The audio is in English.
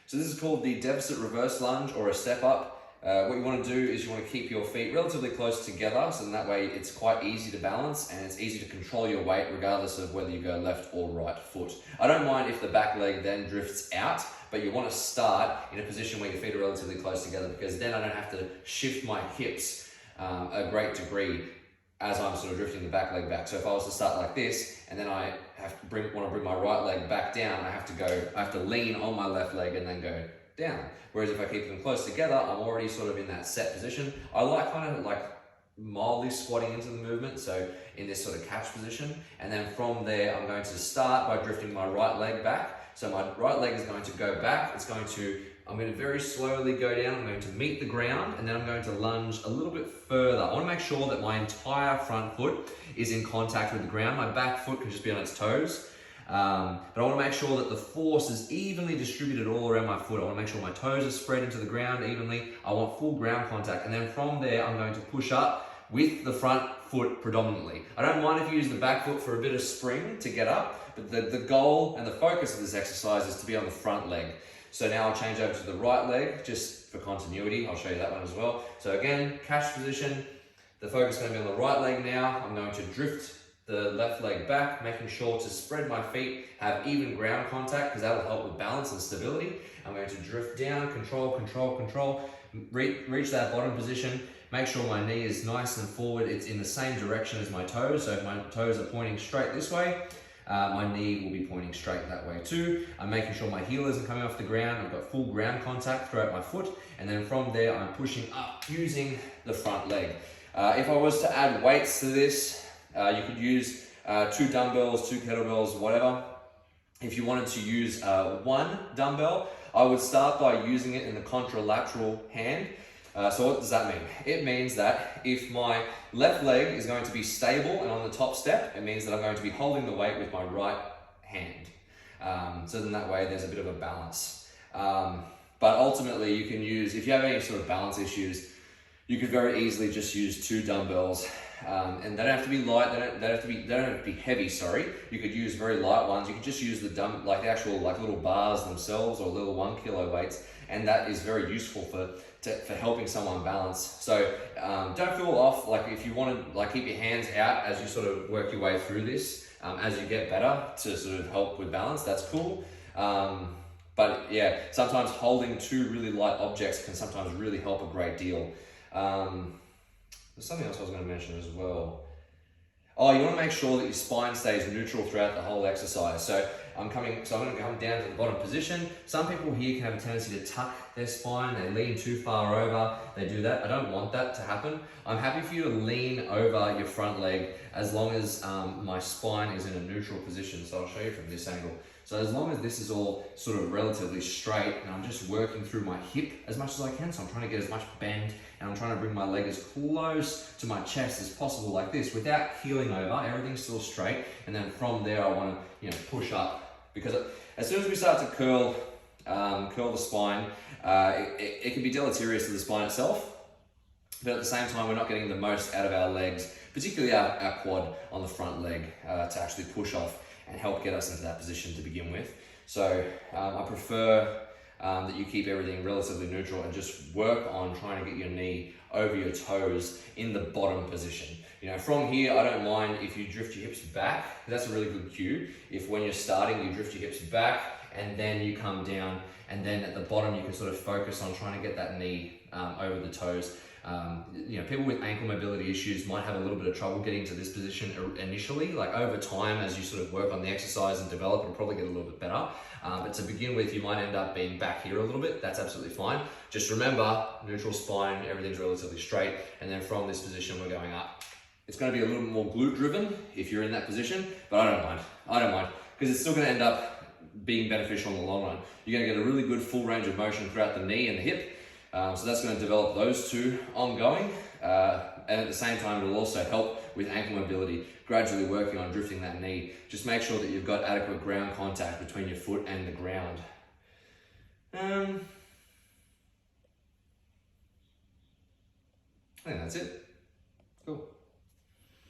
So this is called the deficit reverse lunge or a step up. What you want to do is you want to keep your feet relatively close together, so that way it's quite easy to balance and it's easy to control your weight regardless of whether you go left or right foot. I don't mind if the back leg then drifts out, but you want to start in a position where your feet are relatively close together, because then I don't have to shift my hips a great degree as I'm sort of drifting the back leg back. So if I was to start like this, and then I want to bring my right leg back down, I have to lean on my left leg and then go down. Whereas if I keep them close together, I'm already sort of in that set position. I like kind of like mildly squatting into the movement, so in this sort of catch position. And then from there, I'm going to start by drifting my right leg back. So my right leg is going to go back. I'm going to very slowly go down. I'm going to meet the ground, and then I'm going to lunge a little bit further. I want to make sure that my entire front foot is in contact with the ground. My back foot can just be on its toes. But I want to make sure that the force is evenly distributed all around my foot. I want to make sure my toes are spread into the ground evenly. I want full ground contact. And then from there, I'm going to push up with the front foot predominantly. I don't mind if you use the back foot for a bit of spring to get up, but the goal and the focus of this exercise is to be on the front leg. So now I'll change over to the right leg just for continuity. I'll show you that one as well. So again, catch position. The focus is going to be on the right leg now. I'm going to drift the left leg back, making sure to spread my feet, have even ground contact, because that'll help with balance and stability. I'm going to drift down, control, reach that bottom position, make sure my knee is nice and forward. It's in the same direction as my toes. So if my toes are pointing straight this way, my knee will be pointing straight that way too. I'm making sure my heel isn't coming off the ground. I've got full ground contact throughout my foot. And then from there, I'm pushing up using the front leg. If I was to add weights to this, you could use 2 dumbbells, 2 kettlebells, whatever. If you wanted to use 1 dumbbell, I would start by using it in the contralateral hand. So what does that mean? It means that if my left leg is going to be stable and on the top step, it means that I'm going to be holding the weight with my right hand. So then that way there's a bit of a balance. But ultimately you can use, if you have any sort of balance issues, you could very easily just use 2 dumbbells. And they don't have to be light, they don't have to be heavy, sorry. You could use very light ones. You could just use the actual little bars themselves, or little 1 kilo weights, and that is very useful for helping someone balance. So don't feel off. Like if you want to keep your hands out as you sort of work your way through this, as you get better to sort of help with balance, that's cool. But yeah, sometimes holding 2 really light objects can sometimes really help a great deal. There's something else I was going to mention as well. Oh, you want to make sure that your spine stays neutral throughout the whole exercise. So I'm going to come down to the bottom position. Some people here can have a tendency to tuck their spine. They lean too far over. They do that. I don't want that to happen. I'm happy for you to lean over your front leg as long as my spine is in a neutral position. So I'll show you from this angle. So as long as this is all sort of relatively straight and I'm just working through my hip as much as I can, so I'm trying to get as much bend and I'm trying to bring my leg as close to my chest as possible like this without keeling over, everything's still straight. And then from there I want to push up, because as soon as we start to curl the spine, it can be deleterious to the spine itself, but at the same time we're not getting the most out of our legs, particularly our quad on the front leg, to actually push off and help get us into that position to begin with. So I prefer that you keep everything relatively neutral and just work on trying to get your knee over your toes in the bottom position. From here, I don't mind if you drift your hips back. That's a really good cue. If when you're starting, you drift your hips back and then you come down, and then at the bottom, you can sort of focus on trying to get that knee over the toes. People with ankle mobility issues might have a little bit of trouble getting to this position initially. Like over time, as you sort of work on the exercise and develop, it'll probably get a little bit better. But to begin with, you might end up being back here a little bit. That's absolutely fine. Just remember, neutral spine, everything's relatively straight. And then from this position, we're going up. It's going to be a little more glute driven if you're in that position, but I don't mind, because it's still going to end up being beneficial in the long run. You're going to get a really good full range of motion throughout the knee and the hip. So that's going to develop those 2 ongoing, and at the same time it'll also help with ankle mobility, gradually working on drifting that knee. Just make sure that you've got adequate ground contact between your foot and the ground. I think that's it.